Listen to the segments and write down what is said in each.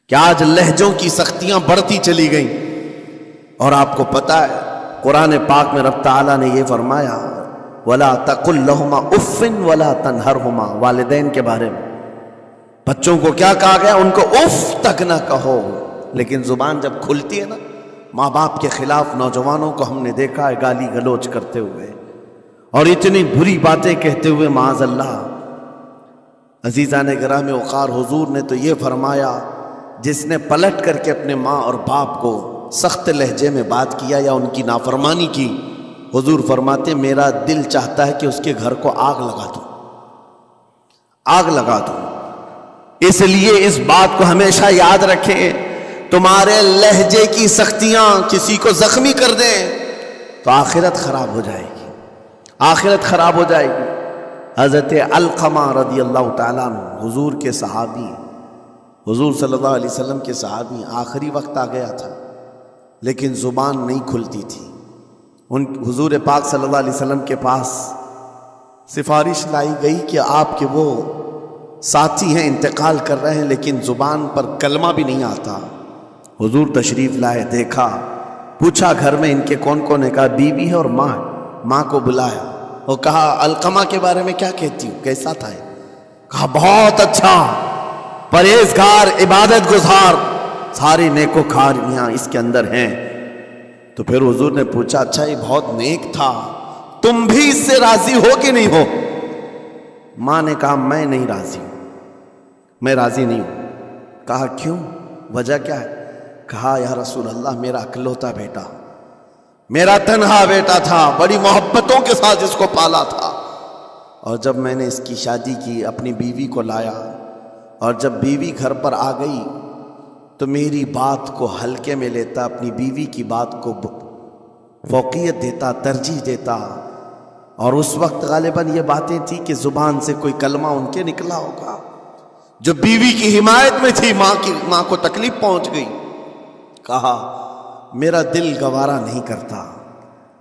کہ آج لہجوں کی سختیاں بڑھتی چلی گئیں. اور آپ کو پتا ہے قرآن پاک میں رب تعالیٰ نے یہ فرمایا وَلَا تَقُلْ لَهُمَا اُفٍّ وَلَا تَنْهَرْهُمَا. والدین کے بارے میں بچوں کو کیا کہا گیا؟ ان کو اف تک نہ کہو. لیکن زبان جب کھلتی ہے نا ماں باپ کے خلاف نوجوانوں کو ہم نے دیکھا ہے گالی گلوچ کرتے ہوئے اور اتنی بری باتیں کہتے ہوئے معاذ اللہ. عزیزان گرامی وقار حضور نے تو یہ فرمایا جس نے پلٹ کر کے اپنے ماں اور باپ کو سخت لہجے میں بات کیا یا ان کی نافرمانی کی، حضور فرماتے میرا دل چاہتا ہے کہ اس کے گھر کو آگ لگا دوں، آگ لگا دوں. اس لیے اس بات کو ہمیشہ یاد رکھیں، تمہارے لہجے کی سختیاں کسی کو زخمی کر دیں تو آخرت خراب ہو جائے گی، آخرت خراب ہو جائے گی. حضرت علقمہ رضی اللہ تعالیٰ عنہ حضور کے صحابی، حضور صلی اللہ علیہ وسلم کے صحابی، آخری وقت آ گیا تھا لیکن زبان نہیں کھلتی تھی. ان حضور پاک صلی اللہ علیہ وسلم کے پاس سفارش لائی گئی کہ آپ کے وہ ساتھی ہیں انتقال کر رہے ہیں لیکن زبان پر کلمہ بھی نہیں آتا. حضور تشریف لائے، دیکھا، پوچھا گھر میں ان کے کون کون ہے؟ کہا بیوی ہے اور ماں ہے. ماں کو بلایا اور کہا علقمہ کے بارے میں کیا کہتی ہوں، کیسا تھا؟ کہا بہت اچھا، پرہیزگار، عبادت گزار، ساری نیکوکاریاں اس کے اندر ہیں. تو پھر حضور نے پوچھا اچھا یہ بہت نیک تھا، تم بھی اس سے راضی ہو کہ نہیں ہو؟ ماں نے کہا میں نہیں راضی ہوں، میں راضی نہیں ہوں. کہا کیوں، وجہ کیا ہے؟ کہا یا رسول اللہ میرا اکلوتا بیٹا، میرا تنہا بیٹا تھا، بڑی محبتوں کے ساتھ اس کو پالا تھا، اور جب میں نے اس کی شادی کی اپنی بیوی کو لایا اور جب بیوی گھر پر آ گئی تو میری بات کو ہلکے میں لیتا، اپنی بیوی کی بات کو فوقیت دیتا، ترجیح دیتا. اور اس وقت غالباً یہ باتیں تھی کہ زبان سے کوئی کلمہ ان کے نکلا ہوگا جو بیوی کی حمایت میں تھی، ماں کو تکلیف پہنچ گئی. کہا میرا دل گوارا نہیں کرتا،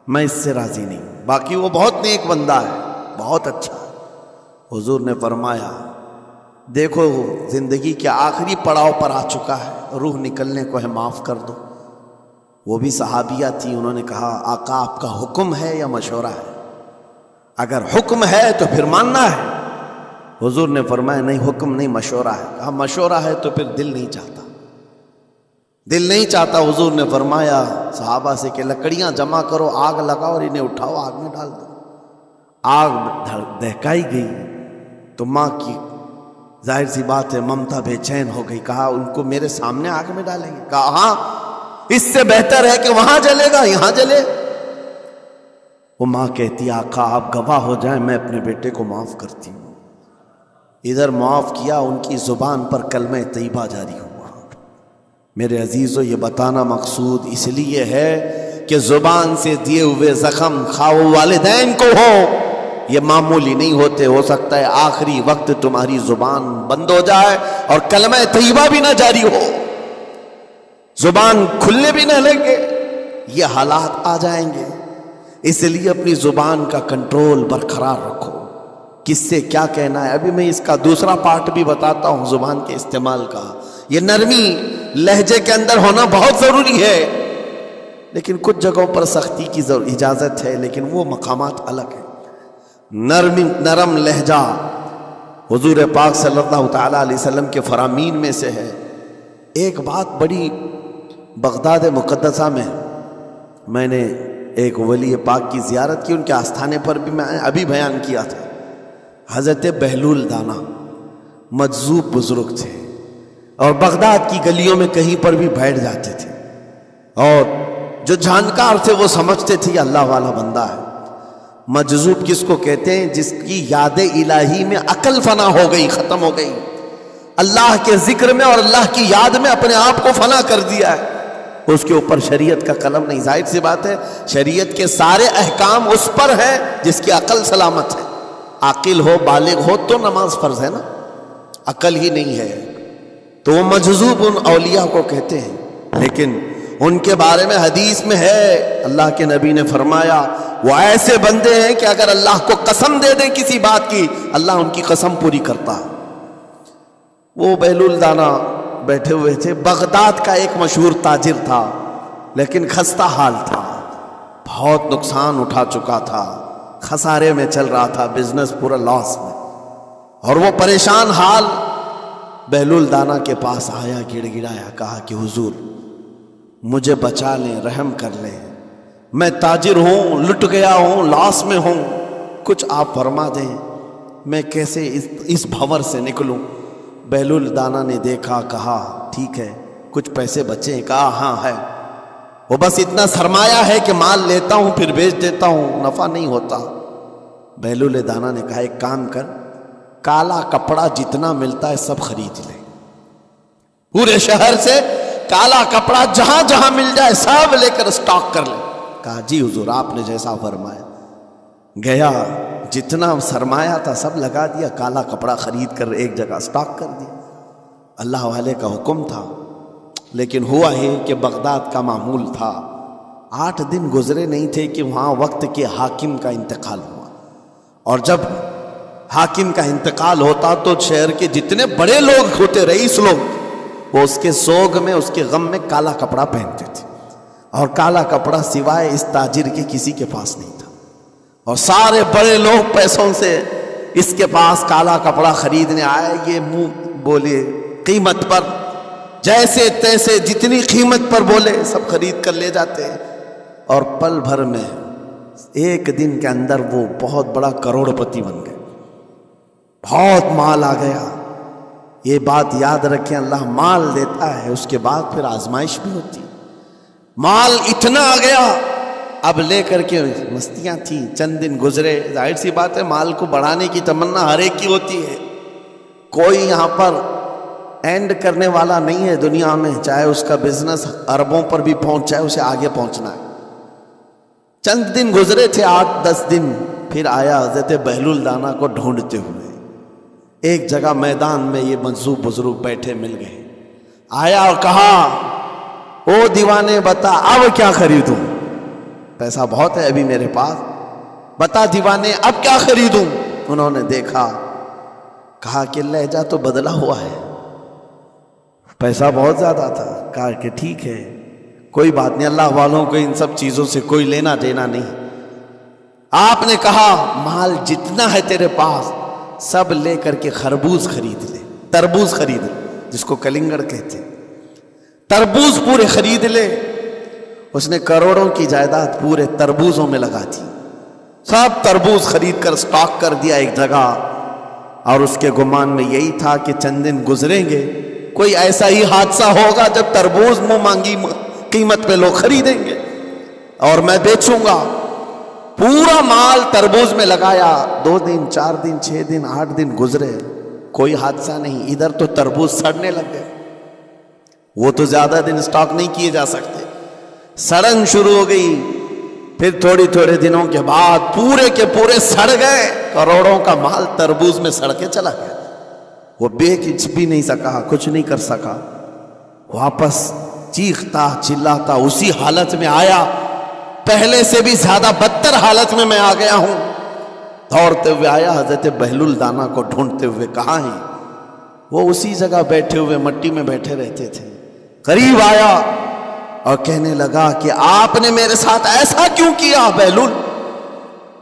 میں اس سے راضی نہیں ہوں، باقی وہ بہت نیک بندہ ہے، بہت اچھا. حضور نے فرمایا دیکھو زندگی کے آخری پڑاؤ پر آ چکا ہے، روح نکلنے کو ہے، معاف کر دو. وہ بھی صحابیہ تھی، انہوں نے کہا آقا آپ کا حکم ہے یا مشورہ ہے؟ اگر حکم ہے تو پھر ماننا ہے. حضور نے فرمایا نہیں حکم نہیں، مشورہ ہے. کہا مشورہ ہے تو پھر دل نہیں چاہتا، دل نہیں چاہتا. حضور نے فرمایا صحابہ سے کہ لکڑیاں جمع کرو، آگ لگاؤ اور انہیں اٹھاؤ آگ میں ڈال دو. آگ دہکائی گئی تو ماں کی ظاہر سی بات ہے ممتا بے چین ہو گئی. کہا ان کو میرے سامنے آگ میں ڈالیں گے؟ کہا ہاں، اس سے بہتر ہے کہ وہاں جلے گا، یہاں جلے. وہ ماں کہتی آقا آپ گواہ ہو جائیں میں اپنے بیٹے کو معاف کرتی ہوں. ادھر معاف کیا، ان کی زبان پر کلمہ طیبہ جاری ہوا. میرے عزیزو یہ بتانا مقصود اس لیے ہے کہ زبان سے دیے ہوئے زخم خواہ والدین کو ہو یہ معمولی نہیں ہوتے. ہو سکتا ہے آخری وقت تمہاری زبان بند ہو جائے اور کلمہ طیبہ بھی نہ جاری ہو، زبان کھلنے بھی نہ لگے، یہ حالات آ جائیں گے. اس لیے اپنی زبان کا کنٹرول برقرار رکھو، کس سے کیا کہنا ہے. ابھی میں اس کا دوسرا پارٹ بھی بتاتا ہوں زبان کے استعمال کا. یہ نرمی لہجے کے اندر ہونا بہت ضروری ہے، لیکن کچھ جگہوں پر سختی کی اجازت ہے، لیکن وہ مقامات الگ ہیں. نرم لہجہ حضور پاک صلی اللہ تعالیٰ علیہ وسلم کے فرامین میں سے ہے. ایک بات بڑی بغداد مقدسہ میں نے ایک ولی پاک کی زیارت کی، ان کے آستانے پر بھی میں ابھی بیان کیا تھا. حضرت بہلول دانا مجذوب بزرگ تھے اور بغداد کی گلیوں میں کہیں پر بھی بیٹھ جاتے تھے، اور جو جانکار تھے وہ سمجھتے تھے یہ اللہ والا بندہ ہے. مجذوب کس کو کہتے ہیں؟ جس کی یاد الہی میں عقل فنا ہو گئی، ختم ہو گئی، اللہ کے ذکر میں اور اللہ کی یاد میں اپنے آپ کو فنا کر دیا ہے. اس کے اوپر شریعت کا قلم نہیں. ظاہر سی بات ہے شریعت کے سارے احکام اس پر ہیں جس کی عقل سلامت ہے. عاقل ہو، بالغ ہو تو نماز فرض ہے نا، عقل ہی نہیں ہے تو وہ مجذوب ان اولیاء کو کہتے ہیں. لیکن ان کے بارے میں حدیث میں ہے، اللہ کے نبی نے فرمایا وہ ایسے بندے ہیں کہ اگر اللہ کو قسم دے دیں کسی بات کی، اللہ ان کی قسم پوری کرتا ہے. وہ بہلول دانا بیٹھے ہوئے تھے. بغداد کا ایک مشہور تاجر تھا لیکن خستہ حال تھا, بہت نقصان اٹھا چکا تھا, خسارے میں چل رہا تھا, بزنس پورا لاس میں. اور وہ پریشان حال بہلول دانا کے پاس آیا, گڑ گڑایا, کہا کہ حضور مجھے بچا لیں, رحم کر لیں, میں تاجر ہوں, لٹ گیا ہوں, لاس میں ہوں, کچھ آپ فرما دیں, میں کیسے اس بھنور سے نکلوں. بہلول دانا نے دیکھا, کہا ٹھیک ہے, کچھ پیسے بچے ہیں؟ کہا ہاں ہے, وہ بس اتنا سرمایہ ہے کہ مال لیتا ہوں پھر بیچ دیتا ہوں, نفع نہیں ہوتا. بہلول دانا نے کہا ایک کام کر, کالا کپڑا جتنا ملتا ہے سب خرید لے, پورے شہر سے کالا کپڑا جہاں جہاں مل جائے سب لے کر اسٹاک کر لے. کہا جی حضور آپ نے جیسا فرمایا. گیا, جتنا سرمایہ تھا سب لگا دیا, کالا کپڑا خرید کر ایک جگہ اسٹاک کر دیا. اللہ والے کا حکم تھا. لیکن ہوا ہے کہ بغداد کا معمول تھا, 8 دن گزرے نہیں تھے کہ وہاں وقت کے حاکم کا انتقال ہوا. اور جب حاکم کا انتقال ہوتا تو شہر کے جتنے بڑے لوگ ہوتے, رئیس لوگ, وہ اس کے سوگ میں, اس کے غم میں کالا کپڑا پہنتے تھے. اور کالا کپڑا سوائے اس تاجر کے کسی کے پاس نہیں تھا. اور سارے بڑے لوگ پیسوں سے اس کے پاس کالا کپڑا خریدنے آئے. یہ منہ بولے قیمت پر, جیسے تیسے جتنی قیمت پر بولے سب خرید کر لے جاتے. اور پل بھر میں, ایک دن کے اندر وہ بہت بڑا کروڑ پتی بن گئے, بہت مال آ گیا. یہ بات یاد رکھیں, اللہ مال دیتا ہے, اس کے بعد پھر آزمائش بھی ہوتی. مال اتنا آ گیا, اب لے کر کے مستیاں تھیں. چند دن گزرے, ظاہر سی بات ہے مال کو بڑھانے کی تمنا ہر ایک کی ہوتی ہے. کوئی یہاں پر اینڈ کرنے والا نہیں ہے دنیا میں, چاہے اس کا بزنس اربوں پر بھی پہنچ جائے, اسے آگے پہنچنا ہے. چند دن گزرے تھے, 8-10 دن, پھر آیا حضرت بہلول دانا کو ڈھونڈتے ہوئے. ایک جگہ میدان میں یہ منصوب بزرگ بیٹھے مل گئے. آیا اور کہا او دیوانے بتا اب کیا خریدوں, پیسہ بہت ہے ابھی میرے پاس, بتا دیوانے اب کیا خریدوں. انہوں نے دیکھا, کہا کہ لہجہ تو بدلا ہوا ہے, پیسہ بہت زیادہ تھا. کہا کہ ٹھیک ہے کوئی بات نہیں, اللہ والوں کو ان سب چیزوں سے کوئی لینا دینا نہیں. آپ نے کہا مال جتنا ہے تیرے پاس سب لے کر کے خربوز خرید لے, تربوز خرید لے, جس کو کلنگڑ کہتے, تربوز پورے خرید لے. اس نے کروڑوں کی جائیداد پورے تربوزوں میں لگا دی, سب تربوز خرید کر سٹاک کر دیا ایک جگہ. اور اس کے گمان میں یہی تھا کہ چند دن گزریں گے, کوئی ایسا ہی حادثہ ہوگا جب تربوز منہ مانگی قیمت پہ لوگ خریدیں گے اور میں بیچوں گا. پورا مال تربوز میں لگایا. 2 دن 4 دن 6 دن 8 دن گزرے, کوئی حادثہ نہیں. ادھر تو تربوز سڑنے لگ گئے, وہ تو زیادہ دن سٹاک نہیں کیے جا سکتے, سڑن شروع ہو گئی. پھر تھوڑے دنوں کے بعد پورے کے پورے سڑ گئے. کروڑوں کا مال تربوز میں سڑ کے چلا گیا. وہ بیچ بھی نہیں سکا, کچھ نہیں کر سکا. واپس چیختا چلاتا اسی حالت میں آیا, پہلے سے بھی زیادہ بدتر حالت میں میں آ گیا ہوں. دوڑتے ہوئے آیا, حضرت بہلول دانا کو ڈھونڈتے ہوئے. کہاں ہیں وہ؟ اسی جگہ بیٹھے ہوئے مٹی میں بیٹھے رہتے تھے. قریب آیا اور کہنے لگا کہ آپ نے میرے ساتھ ایسا کیوں کیا بہلول؟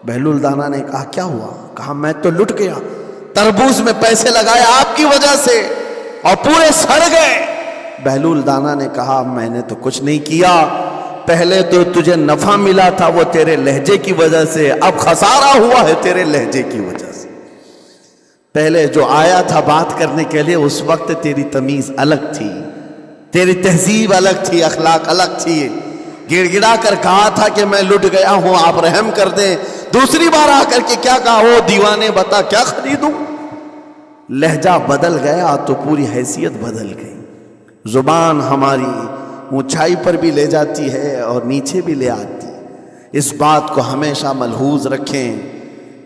بہلول دانا نے کہا کیا ہوا؟ کہا میں تو لٹ گیا, تربوز میں پیسے لگائے آپ کی وجہ سے اور پورے سڑ گئے. بہلول دانا نے کہا میں نے تو کچھ نہیں کیا, پہلے تو تجھے نفع ملا تھا وہ تیرے لہجے کی وجہ سے, اب خسارہ ہوا ہے تیرے لہجے کی وجہ سے. پہلے جو آیا تھا بات کرنے کے لیے اس وقت تیری تمیز الگ تھی, تیری تہذیب الگ تھی, اخلاق الگ تھی. گڑ گڑا کر کہا تھا کہ میں لٹ گیا ہوں, آپ رحم کر دیں. دوسری بار آ کر کے کیا کہا؟ وہ دیوانے بتا کیا خریدوں. لہجہ بدل گیا تو پوری حیثیت بدل گئی. زبان ہماری اونچائی پر بھی لے جاتی ہے اور نیچے بھی لے آتی. اس بات کو ہمیشہ ملحوظ رکھیں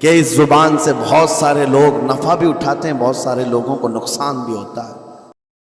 کہ اس زبان سے بہت سارے لوگ نفع بھی اٹھاتے ہیں, بہت سارے لوگوں کو نقصان بھی ہوتا ہے.